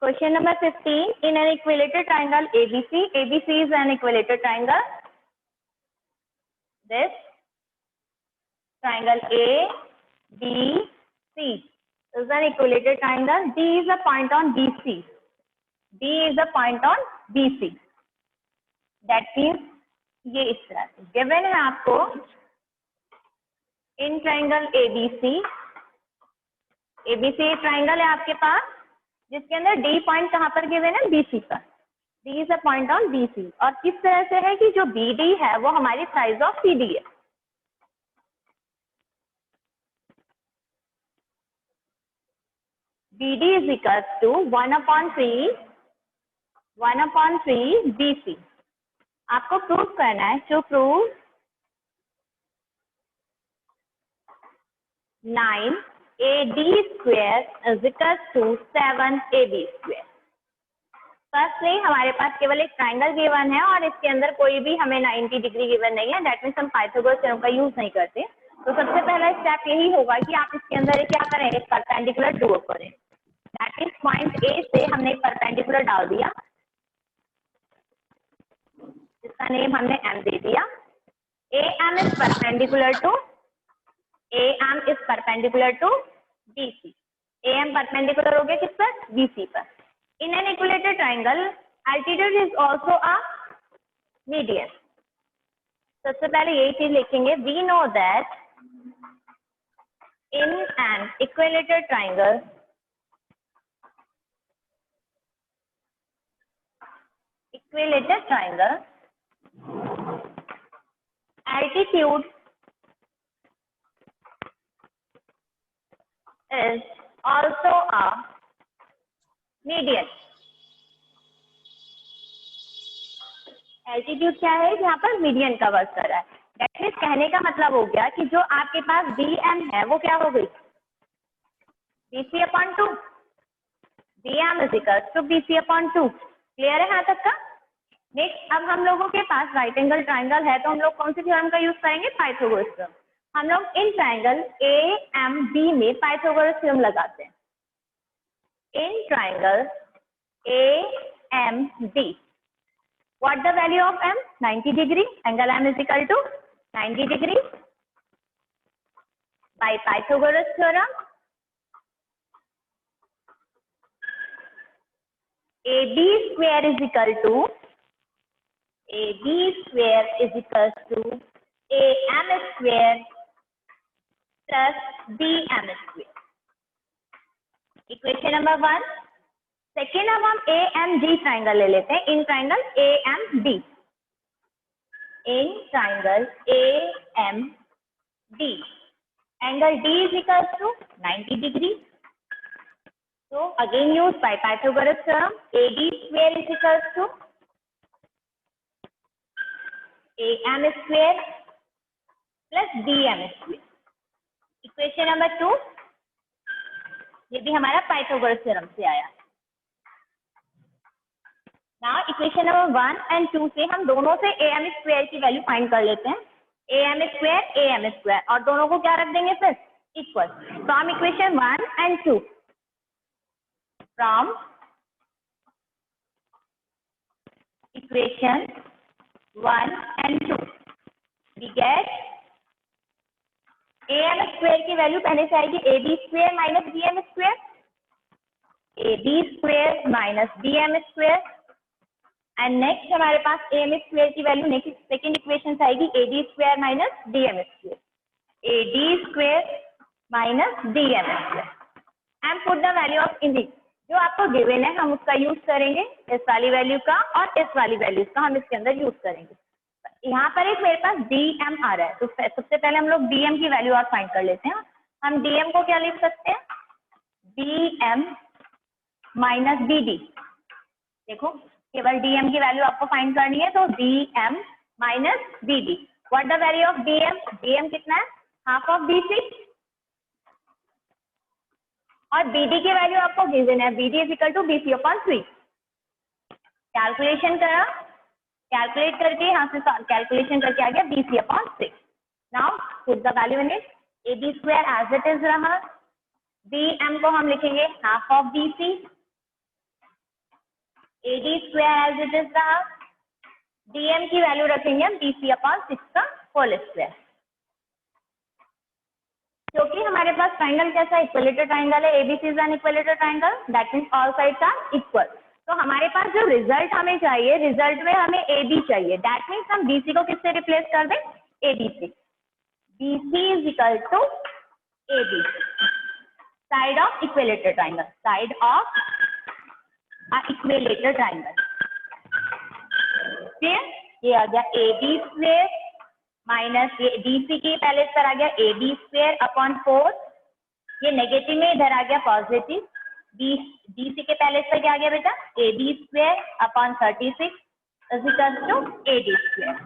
Question number 15. In an equilateral triangle ABC, ABC is an equilateral triangle. This triangle A, B, C is an equilateral triangle. D is a point on BC. D is a point on BC. That means ये इस तरह से given है आपको in triangle ABC. ABC triangle है आपके पास जिसके अंदर D पॉइंट कहाँ पर गिवन है, BC पर. D is a point on BC और किस तरह से है कि जो BD है वो हमारी साइज ऑफ CD है. BD is equals to 1/3 BC. आपको प्रूव करना है. To prove 9 AD square is equals to 7 AB square. Firstly हमारे पास केवल एक ट्राइंगल गिवन है और इसके अंदर कोई भी हमें 90 डिग्री गिवन नहीं है. दैट मीन्स हम पाइथागोरस थ्योरम का यूज नहीं करते. तो सबसे पहला स्टेप यही होगा कि आप इसके अंदर क्या करें, एक परपेंडिकुलर ड्रॉ करें. दैट मीन्स पॉइंट ए से हमने एक परपेंडिकुलर डाल दिया जिसका नेम हमने एम दे दिया. AM is perpendicular to BC. AM perpendicular हो गया किस पर, BC पर. In an equilateral triangle, altitude is also a median. सबसे पहले यही चीज लिखेंगे. We know that in an equilateral triangle, altitude is also a median. Altitude क्या है, यहाँ पर मीडियन का वर्क कर रहा है. दैट मीन्स कहने का मतलब हो गया कि जो आपके पास DM है वो क्या हो गई, BC/2. DM is equals to BC/2. Clear है यहाँ तक का. नेक्स्ट अब हम लोगों के पास राइट एंगल ट्राइंगल है तो हम लोग कौन सी थ्योरम का यूज करेंगे, पाइथागोरस थ्योरम. हम लोग इन ट्राइंगल AMB में पाइथागोरस थ्योरम लगाते हैं. In triangle AMD, what the value of M? 90 degree. Angle M is equal to 90 degree. By Pythagoras theorem, AB square is equal to AM square plus BM square. Equation number 1. Second अब हम AMD triangle ले लेते हैं. In triangle AMD, angle D is equals to 90 degree. So again use by Pythagoras theorem. AD square is equals to AM square plus BM square. Equation number 2. ये भी हमारा Pythagoras theorem से आया. Now equation number 1 और 2 से हम दोनों से AM स्क्वायर की वैल्यू फाइंड कर लेते हैं. AM स्क्वायर और दोनों को क्या रख देंगे फिर, इक्वल. फ्रॉम इक्वेशन 1 और 2, फ्रॉम इक्वेशन 1 और 2 वी गेट AM स्क्वायर की वैल्यू पहले से आएगी AB square minus BM square. AB square minus BM square. And next हमारे पास AM स्क्वायर की वैल्यू नेक्स्ट सेकेंड इक्वेशन से आएगी AD square minus DM square. AD square minus DM square. And put the value of इन जो आपको given है हम उसका यूज करेंगे. इस वाली वैल्यू का और इस वाली वैल्यूज का हम इसके अंदर यूज करेंगे. यहाँ पर एक मेरे पास DM आ रहा है तो सबसे पहले हम लोग DM की वैल्यू और फाइंड कर लेते हैं. हम DM को क्या लिख सकते हैं, BM माइनस BD. देखो केवल DM की वैल्यू आपको फाइंड करनी है तो BM minus BD. What the value of BM? BM कितना है, हाफ ऑफ BC. और BD की वैल्यू आपको गिवन है, BD is equal to BC/3. Calculation करा, कैलकुलेट करके यहाँ से कैलकुलेशन करके आ गया BC/6. Now put the value in it. AB square as it is रहा, बी एम को हम लिखेंगे half of B C, A D square as it is रहा, डी एम की वैल्यू रखेंगे हम बी सी अपॉन 6 का होल स्क्वायर। क्योंकि हमारे पास ट्राइंगल कैसा इक्विलेटरल ट्राइंगल है, ABC is an equilateral triangle, that means all sides are equal. तो हमारे पास जो रिजल्ट हमें चाहिए, रिजल्ट में हमें एबी चाहिए, दैट मींस हम बीसी को किससे रिप्लेस कर दें, एबी से। BC is equal to AB, side of equilateral triangle, side of equilateral triangle. फिर ये आ गया ए बी स्क्वेयर माइनस ये डीसी की पहले पर आ गया ए बी स्क्वेयर अपॉन 4, ये नेगेटिव में इधर आ गया पॉजिटिव, डीसी के पहले पर क्या आ गया बेटा, A B square upon 36 is equal to A D square.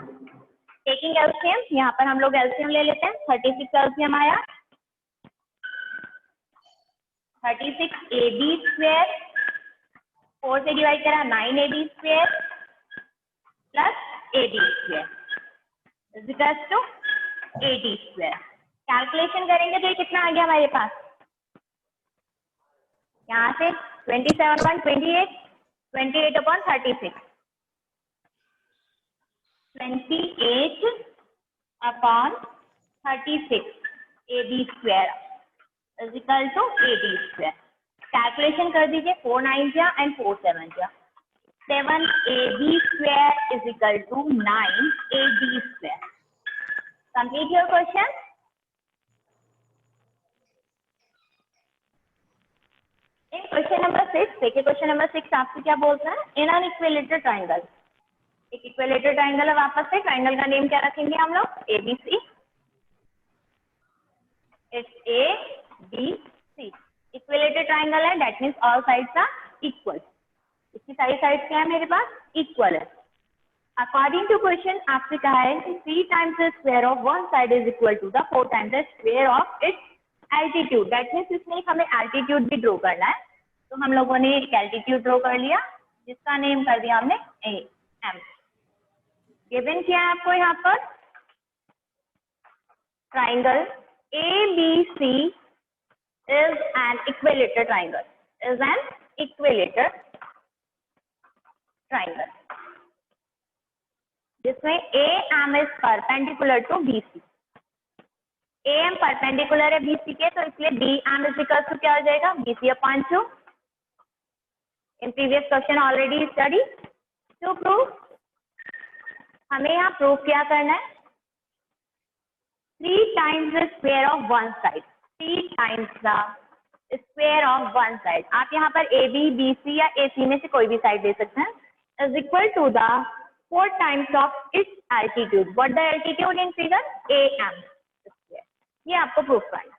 Taking LCM, यहाँ पर हम लोग एलसीएम ले लेते हैं, 36 एलसीएम आया, 36 ए बी स्क्वेयर 4 से डिवाइड करा 9 A B square plus A D square is equal to A D square. Calculation करेंगे तो ये कितना आ गया हमारे पास, यहाँ से 27/28, 28 upon 36, 28 upon 36 A B square is equal to A D square. Calculation कर दीजिए, 4 9 जा एंड 4 7 जा, 7 A B square is equal to 9 A D square. Complete your question. In question number 6, देखिए क्वेश्चन नंबर 6 आपसे क्या बोलता है, इन एन इक्विलेटरल ट्राइंगल, एक इक्विलेटरल ट्राइंगल है, वापस से ट्राइंगल का नेम क्या रखेंगे हम लोग, ABC, it's A B C, equilateral triangle है, that means all sides are equal, इसकी सारी साइड्स क्या है मेरे पास, इक्वल है। अकॉर्डिंग टू क्वेश्चन आपसे कहा है कि 3 times the square of one side is equal to the 4 times the square of its altitude, that means इसमें हमें एल्टीट्यूड भी ड्रॉ करना है। तो हम लोगों ने एक एल्टीट्यूड ड्रॉ कर लिया, जिसका नेम कर दिया हमने ए एम। गिवन क्या है आपको यहाँ पर, triangle A B C is an equilateral triangle, is an equilateral triangle जिसमें A M is perpendicular to B C. A M perpendicular है बी सी के, तो इसलिए B M is equal to क्या हो जाएगा, B C upon 2। In previous question already study. To prove, हमें यहाँ प्रूव क्या करना है, 3 times the square of one side, 3 times the square of one side, आप यहाँ पर ए बी बी सी या ए सी में से कोई भी साइड दे सकते हैं, is equal to the 4 times of its altitude, what the altitude in figure A M square. ये आपको प्रूव करना है।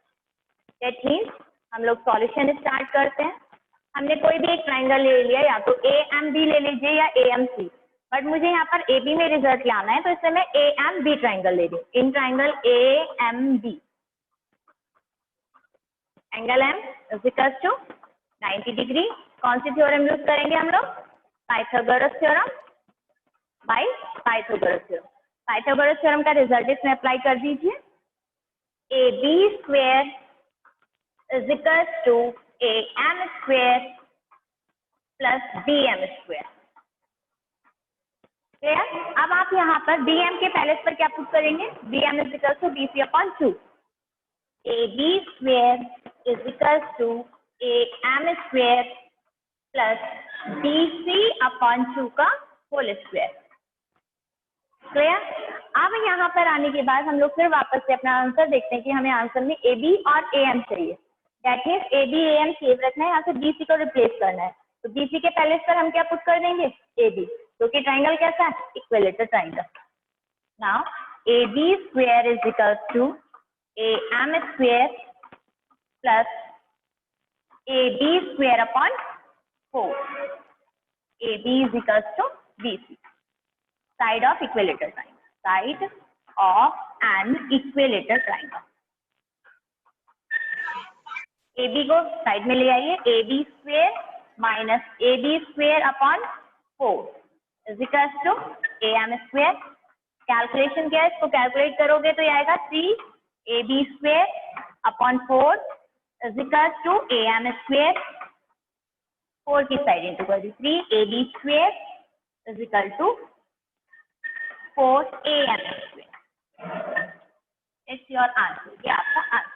दैट मीन्स हम लोग सॉल्यूशन स्टार्ट करते हैं। हमने कोई भी एक ट्राइंगल ले लिया, या तो ए एम बी ले लीजिए या ए एम सी, बट मुझे यहाँ पर ए बी में रिजल्ट लाना है, तो इससे मैं ए एम बी ट्राइंगल ले रही हूँ। In triangle A M B, angle M is equal to 90 degree. कौन सी थ्योरम यूज करेंगे हम लोग, Pythagoras theorem by Pythagoras theorem. Pythagoras theorem का रिजल्ट इसमें अप्लाई कर दीजिए, A B square is equal to A M square plus B M square. Clear. अब आप यहाँ पर बी एम के पहले पर क्या पुट करेंगे, B M is equal to B C upon 2, A B square is equal to A M square plus B C upon 2 का होल स्क्वायर। क्लियर। अब यहाँ पर आने के बाद हम लोग फिर वापस से अपना आंसर देखते हैं कि हमें आंसर में ए बी और ए एम चाहिए, that means A B A M save रखना है, यहाँ से बी सी को रिप्लेस करना है। तो बी सी के पहले पर हम क्या पुट कर देंगे, ए बी, क्योंकि ट्राइंगल कैसा है, equilateral triangle. Now A B square is equal to A M square plus A B square upon 4, A B is equal to B C, side of equilateral triangle, side of an equilateral triangle. A B को side में ले आइए, A B square minus A B square upon 4 is equal to A M square. Calculation क्या है, इसको calculate करोगे तो ये आएगा 3 ए B square upon 4 is equal to AM square 4 की साइड इंटू कर दी 3AB square is equal to 4AM square. It's your answer, ये आपका answer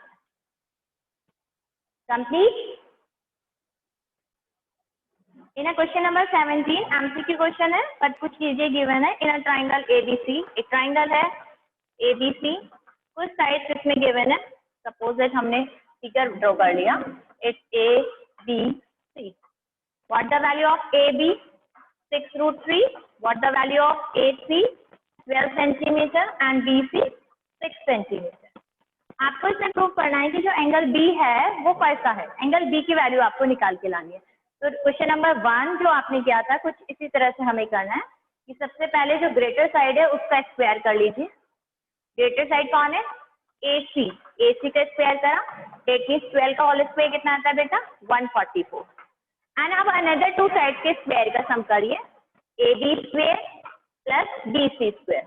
complete. In a question number 17 MCQ question है, बट कुछ चीजें गिवन है। इन अ ट्राइंगल ABC, एक ट्राइंगल है ABC, कुछ साइड्स इसमें गिवन है। सपोज दैट हमने फिगर ड्रॉ कर लिया, it's ABC। What the value of AB 6√3, what the value of AC 12 centimetre and BC 6 centimetre. आपको इसमें प्रूव करना है कि जो एंगल B है वो कैसा है। एंगल B की वैल्यू आपको निकाल के लानी है। तो क्वेश्चन नंबर 1 जो आपने किया था कुछ इसी तरह से हमें करना है कि सबसे पहले जो ग्रेटर साइड है उसका स्क्वायर कर लीजिए। ग्रेटर साइड कौन है? AC। AC का स्क्वायर करा, 12 का होल स्क्वायर कितना आता है बेटा? 144। एंड अब अनदर टू साइड के स्क्वायर का सम करिए, AB square plus BC square.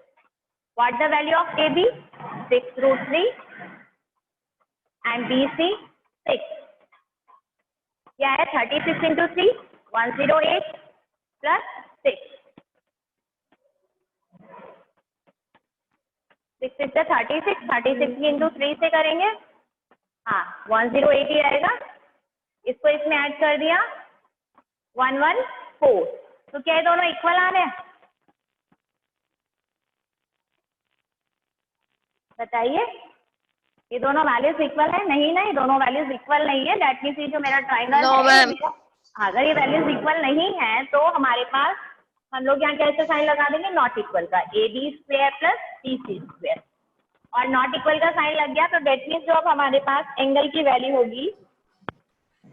What the value of AB 6√3 and BC 6। क्या है? 36 इंटू 3 108 प्लस 6 6 से 36, 36 इंटू 3 से करेंगे, हाँ 108 ही आएगा। इसको इसमें ऐड कर दिया 114। तो क्या ये दोनों इक्वल आ रहे हैं? बताइए, ये दोनों वैल्यूज इक्वल है? नहीं ना, ये दोनों वैल्यूज इक्वल नहीं है। दैट मीन्स ये जो मेरा ट्राइंगल है, अगर ये वैल्यूज इक्वल नहीं है तो हमारे पास हम लोग यहाँ कैसे साइन लगा देंगे? नॉट इक्वल का, AB square plus BC square. और नॉट इक्वल का साइन लग गया तो डेट मीन्स जो अब हमारे पास एंगल की वैल्यू होगी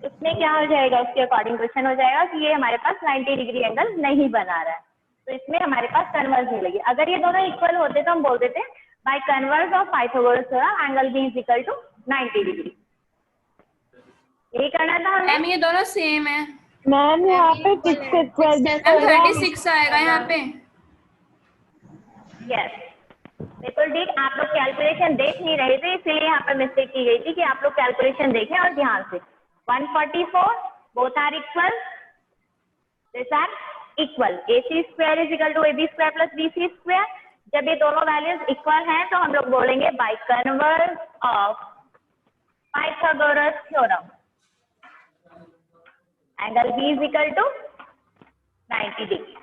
उसमें क्या हो जाएगा? उसके अकॉर्डिंग क्वेश्चन हो जाएगा कि ये हमारे पास 90 डिग्री एंगल नहीं बना रहा है, तो इसमें हमारे पास कन्वर्स नहीं लगी। अगर ये दोनों इक्वल होते तो हम बोल देते by converse of Pythagoras theorem angle B is equal to 90 degree. यही करना था हमें। मैम ये दोनों सेम है मैम यहाँ पे 36 आएगा यहाँ पे। यस बिल्कुल ठीक। आप लोग कैलकुलेशन देख नहीं रहे थे इसलिए यहाँ पर मिस्टेक की गई थी कि आप लोग कैलकुलेशन देखें और ध्यान से। 144 both are equal, this are equal. AC square is equal to AB square plus BC square. जब ये दोनों वैल्यूज इक्वल हैं तो हम लोग बोलेंगे by converse of Pythagoras theorem angle B is equal to 90 degree.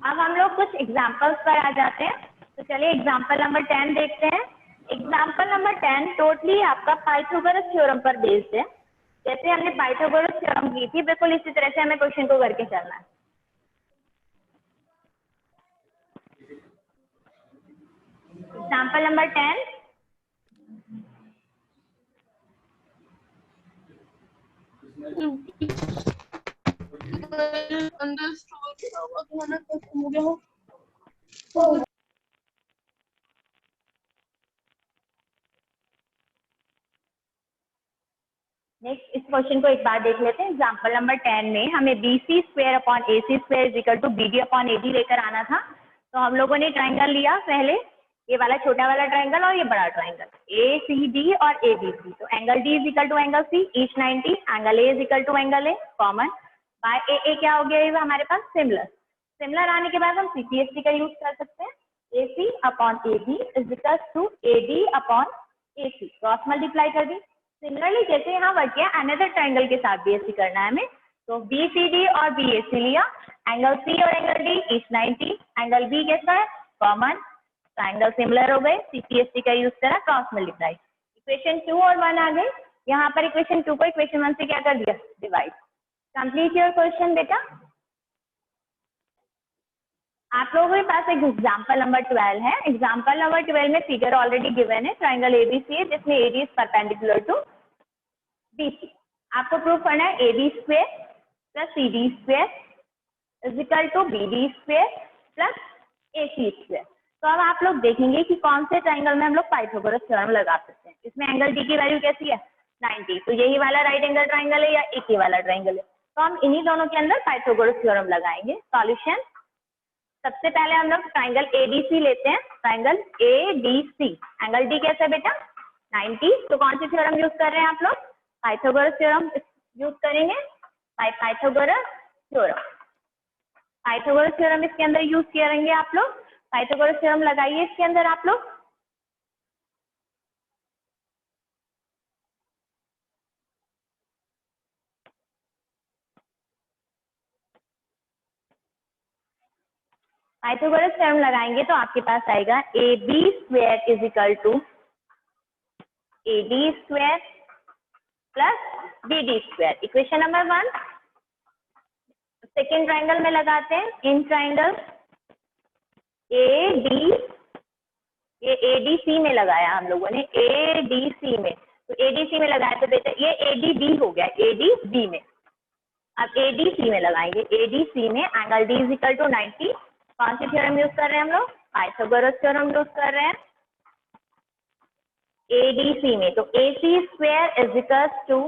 अब हम लोग कुछ एग्जांपल्स पर आ जाते हैं। तो चलिए एग्जांपल नंबर 10 देखते हैं। एग्जांपल नंबर 10 टोटली आपका पाइथागोरस थ्योरम पर बेस्ड है। जैसे हमने पाइथागोरस थ्योरम की थी बिल्कुल इसी तरह से हमें क्वेश्चन को करके चलना है। एग्जांपल नंबर 10, नेक्स्ट इस क्वेश्चन को एक बार देख लेते हैं। एग्जांपल नंबर 10 में हमें BC square upon AC square is equal to BD upon AD लेकर आना था। तो हम लोगों ने ट्राइंगल लिया पहले, ये वाला छोटा वाला ट्राइंगल और ये बड़ा ट्राइंगल, ACD और ABC। तो angle D is equal to angle C, each 90, angle A is equal to angle A common, by AA क्या हो गया ये हमारे पास? सिमिलर। सिमिलर आने के बाद हम CPST का यूज कर सकते हैं। AC upon AB is equal to AD upon AC, cross multiply कर दी। सिमिलरली जैसे यहाँ वर्क किया अनदर ट्राइंगल के साथ भी ऐसे करना है हमें। तो BCD और BAC लिया, एंगल C और angle D each 90, angle B कैसा है? कॉमन, ट्राइंगल सिमिलर हो गए, CPST का यूज करा, क्रॉस मल्टीप्लाई। इक्वेशन 2 और 1 आ गए। यहाँ पर इक्वेशन 2 को इक्वेशन 1 से क्या कर दिया? डिवाइड। कंप्लीट योर क्वेश्चन बेटा। आप लोगों के पास एक एग्जांपल नंबर 12 है। एग्जांपल नंबर 12 में फिगर ऑलरेडी गिवन है, ट्राइंगल ABC है जिसमें AD is perpendicular to BC। आपको प्रूव करना है AB square plus CD square is equal to BD square plus AC square. तो अब आप लोग देखेंगे कि कौन से ट्राइंगल में हम लोग पाइथागोरस थ्योरम लगा सकते हैं। इसमें एंगल D की वैल्यू कैसी है? 90। तो यही वाला राइट एंगल ट्राइंगल है या एक ही वाला ट्राइंगल है? तो हम इन्हीं दोनों के अंदर पाइथागोरस थ्योरम लगाएंगे। सॉल्यूशन, सबसे पहले हम लोग ट्राइंगल ADC लेते हैं। ट्राइंगल ADC, एंगल D कैसा है बेटा? 90। तो कौन सी थ्योरम यूज कर रहे हैं आप लोग? पाइथागोरस थ्योरम यूज करेंगे। पाइथागोरस थ्योरम, पाइथागोरस थ्योरम इसके अंदर यूज करेंगे आप लोग। पाइथागोरस थ्योरम लगाइए इसके अंदर आप लोग। पाइथागोरस थ्योरम लगाएंगे तो आपके पास आएगा A B square is equal to A D square plus B D square. Equation number 1 second triangle में लगाते हैं। इन ट्राइंगल ए डी, ये ए डी सी में लगाया हम लोगों ने, ए डी सी में। तो ए डी सी में लगाया तो बेटा ये ए डी बी हो गया, ए डी बी में। अब ए डी सी में लगाएंगे। ए डी सी में angle D is equal to 90। कौन सी थ्योरम यूज कर रहे हैं हम लोग? पाइथागोरस थ्योरम यूज कर रहे हैं ए डी सी में। तो A C square is equal to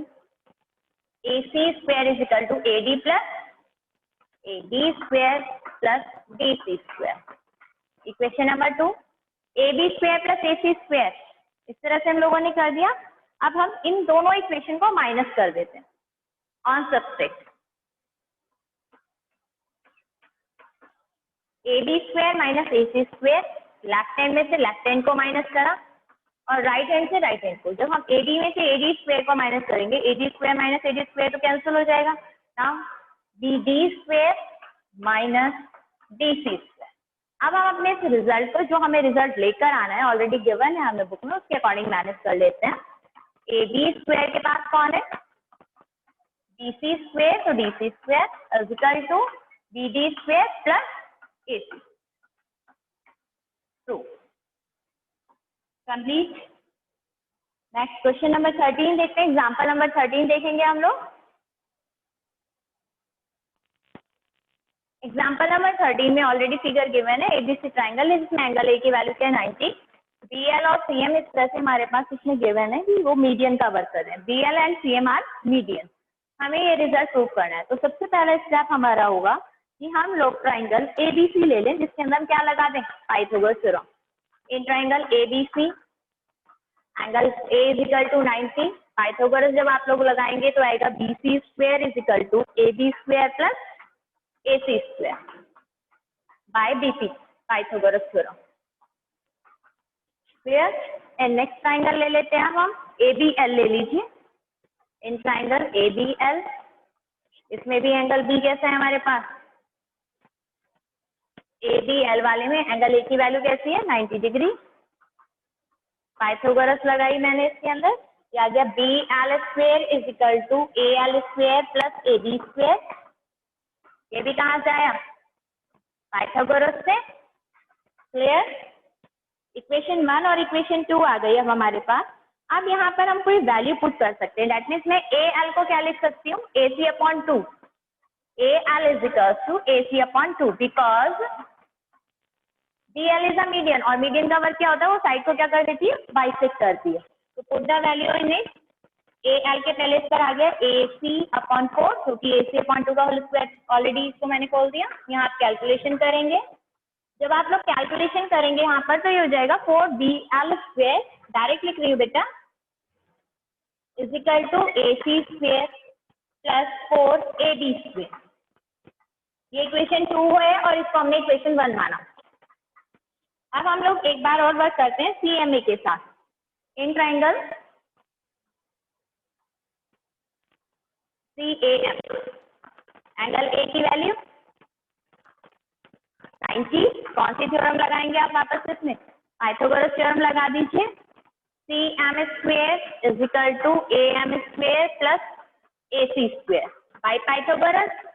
A C square is equal to A D plus A D square plus D C square. Equation number 2 A B square plus A C square, इस तरह से हम लोगों ने कर दिया। अब हम इन दोनों इक्वेशन को माइनस कर देते हैं on subtract. A B square minus A C square, left hand में से लेफ्ट हैंड को माइनस करा और राइट हैंड से राइट हैंड को। जब हम ए डी में से ए डी स्क्वायर को माइनस करेंगे, A D square minus A D square तो कैंसिल हो जाएगा। Now B D square minus D C square. अब हम अपने इस रिजल्ट को, जो हमें रिजल्ट लेकर आना है, ऑलरेडी गिवन है हमें बुक में, उसके अकॉर्डिंग मैनेज कर लेते हैं। ए बी स्क्वायर के पास कौन है? D C square. तो D C square is equal to B D square plus A C. True, complete. Next question number 13 देखते हैं। एग्जाम्पल नंबर 13 देखेंगे हम लोग। एग्जाम्पल नंबर 13 में ऑलरेडी फिगर गिवन है। एबीसी ट्राइंगल है जिसमें एंगल ए की वैल्यू क्या है 90। बीएल और सीएम इस तरह से हमारे पास इसमें गिवन है कि वो मीडियन का वर्क कर रहे हैं। BL and CM are median. हमें ये रिजल्ट प्रूव करना है। तो सबसे पहला स्टेप हमारा होगा कि हम लोग ट्राइंगल एबीसी ले लें, जिसके अंदर हम क्या लगा दें? Pythagoras theorem. In triangle ABC angle A is equal to 90। Pythagoras जब आप लोग लगाएंगे तो आएगा B C square is equal to A B square plus A C square by B P, Pythagoras theorem. Clear? And next triangle ले लेते हैं हम ए बी एल ले लीजिए। In triangle A B L, इसमें भी एंगल बी कैसा है हमारे पास? ए बी एल वाले में एंगल ए की वैल्यू कैसी है? 90 डिग्री। पाइथागोरस लगाई मैंने इसके अंदर, ये आ गया B L square is equal to A L square plus A B square. ये भी कहाँ से आया? पाइथागोरस से। क्लियर? इक्वेशन 1 और इक्वेशन 2 आ गई अब हमारे पास। अब यहाँ पर हम कोई वैल्यू पुट कर सकते हैं। दैट मीन्स मैं ए एल को क्या लिख सकती हूँ? A C upon 2। A L is equal to A C upon 2 because D L is a median, और मीडियन का वर्क क्या होता है? वो साइड को क्या कर देती है? बाइसेक्ट करती है। तो put the value in it. A L के पहले इस पर आ गया ए सी अपॉन 4, क्योंकि ए सी अपॉन 2 का होल स्क्वायर ऑलरेडी इसको मैंने खोल दिया। यहाँ आप कैलकुलेशन करेंगे। जब आप लोग कैलकुलेशन करेंगे यहाँ पर तो ये हो जाएगा 4 बी एल स्क्वायर, डायरेक्ट लिख रही हूँ बेटा, is equal to A C square plus 4 A B square. ये इक्वेशन 2 है और इसको हमने इक्वेशन 1 माना। अब हम लोग एक बार और वर्क करते हैं सी एम ए के साथ। In triangle C A M, angle A की वैल्यू 90। कौन सी थ्योरम लगाएंगे आप वापस इसमें? पाइथागोरस थ्योरम लगा दीजिए। C M square is equal to A M square plus A C square by Pythagoras.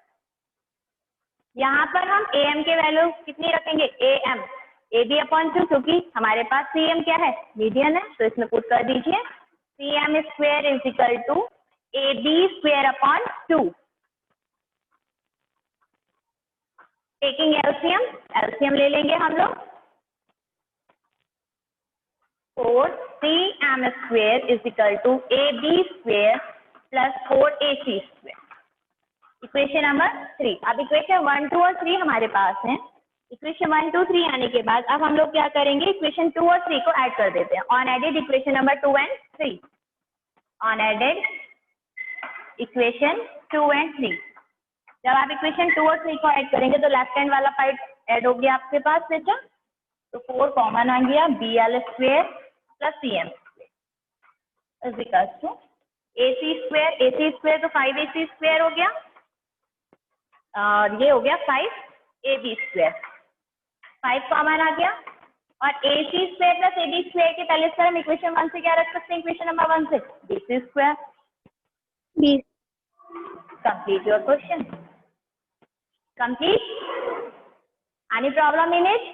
यहाँ पर हम ए एम के वैल्यू कितनी रखेंगे? A M A B upon 2, क्योंकि हमारे पास सी एम क्या है? मीडियन है। तो इसमें पुट कर दीजिए C M square is equal to A B square upon 2। Taking LCM, LCM ले लेंगे हम लोग। 4 C M square is equal to A B square plus 4 A C square. Equation number 3। अब इक्वेशन 1, 2 और 3 हमारे पास है। इक्वेशन 1, 2, 3 आने के बाद अब हम लोग क्या करेंगे? इक्वेशन 2 और 3 को ऐड कर देते हैं। On added equation number 2 and 3 on added equation 2 and 3। जब आप इक्वेशन 2 और 3 को ऐड करेंगे तो लेफ्ट हैंड वाला पार्ट ऐड हो गया आपके पास बेटा, तो 4 कॉमन आ गया, BL square plus CM square is equals to AC square तो 5AC स्क्वायर हो गया और ये हो गया 5AB स्क्वायर, 5 कॉमन आ गया और AC square plus AB square के पहले सर हम इक्वेशन 1 से क्या रख सकते हैं, इक्वेशन नंबर 1 से BC square. Complete your question. Complete? Any problem in it?